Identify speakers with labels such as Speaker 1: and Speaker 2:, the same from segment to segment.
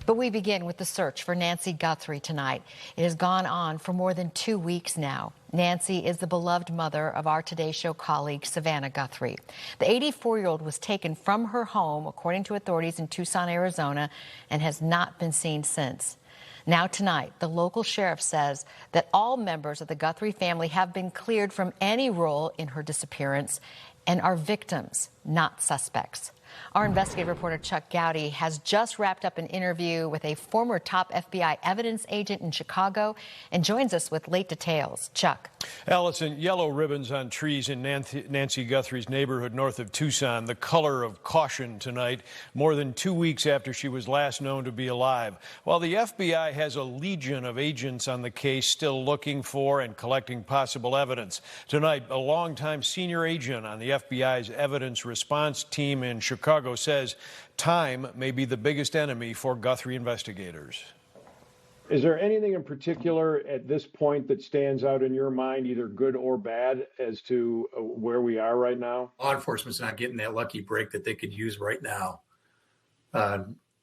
Speaker 1: But we begin with the search for Nancy Guthrie tonight. It has gone on for more than 2 weeks now. Nancy is the beloved mother of our Today Show colleague, Savannah Guthrie. The 84-year-old was taken from her home, according to authorities in Tucson, Arizona, and has not been seen since. Now tonight, the local sheriff says that all members of the Guthrie family have been cleared from any role in her disappearance and are victims, not suspects. Our investigative reporter Chuck Goudie has just wrapped up an interview with a former top FBI evidence agent in Chicago and joins us with late details. Chuck.
Speaker 2: Allison, yellow ribbons on trees in Nancy Guthrie's neighborhood north of Tucson, the color of caution tonight, more than 2 weeks after she was last known to be alive. While the FBI has a legion of agents on the case still looking for and collecting possible evidence. Tonight, a longtime senior agent on the FBI's evidence response team in Chicago says time may be the biggest enemy for Guthrie investigators.
Speaker 3: Is there anything in particular at this point that stands out in your mind, either good or bad, as to where we are right now?
Speaker 4: Law enforcement's not getting that lucky break that they could use right now.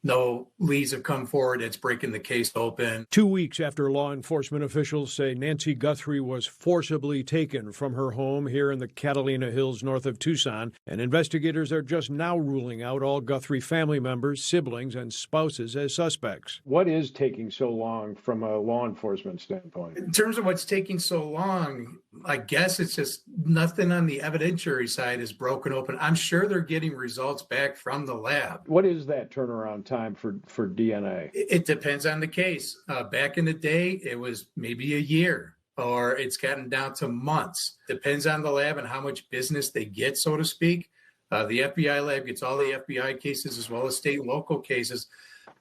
Speaker 4: No leads have come forward. It's breaking the case open.
Speaker 2: 2 weeks after law enforcement officials say Nancy Guthrie was forcibly taken from her home here in the Catalina Hills north of Tucson, and investigators are just now ruling out all Guthrie family members, siblings, and spouses as suspects.
Speaker 3: What is taking so long from a law enforcement standpoint?
Speaker 4: In terms of what's taking so long, I guess it's just nothing on the evidentiary side is broken open. I'm sure they're getting results back from the lab.
Speaker 3: What is that turnaround time for DNA?
Speaker 4: It depends on the case. Back in the day, it was maybe a year, or it's gotten down to months. Depends on the lab and how much business they get, so to speak. The FBI lab gets all the FBI cases as well as state and local cases.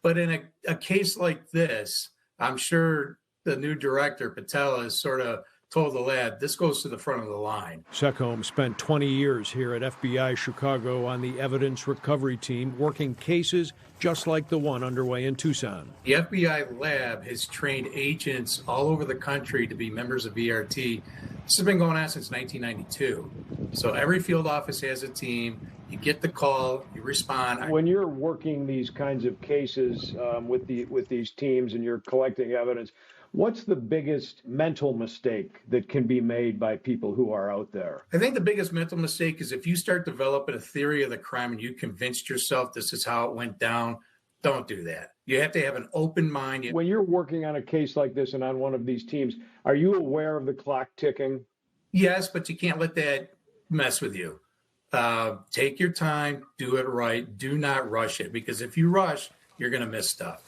Speaker 4: But in a case like this, I'm sure the new director, Patel, has sort of told the lab, this goes to the front of the line.
Speaker 2: Seccombe spent 20 years here at FBI Chicago on the evidence recovery team, working cases just like the one underway in Tucson.
Speaker 4: The FBI lab has trained agents all over the country to be members of ERT. This has been going on since 1992. So every field office has a team. You get the call, you respond.
Speaker 3: When you're working these kinds of cases with these teams and you're collecting evidence, what's the biggest mental mistake that can be made by people who are out there?
Speaker 4: I think the biggest mental mistake is if you start developing a theory of the crime and you convinced yourself this is how it went down, don't do that. You have to have an open mind.
Speaker 3: When you're working on a case like this and on one of these teams, are you aware of the clock ticking?
Speaker 4: Yes, but you can't let that mess with you. Take your time, do it right. Do not rush it, because if you rush, you're going to miss stuff.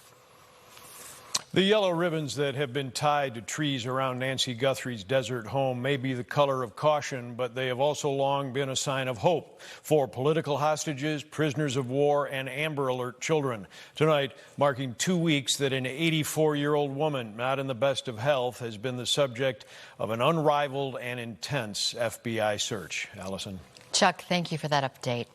Speaker 2: The yellow ribbons that have been tied to trees around Nancy Guthrie's desert home may be the color of caution, but they have also long been a sign of hope for political hostages, prisoners of war, and Amber Alert children. Tonight, marking 2 weeks that an 84-year-old woman, not in the best of health, has been the subject of an unrivaled and intense FBI search. Allison.
Speaker 1: Chuck, thank you for that update.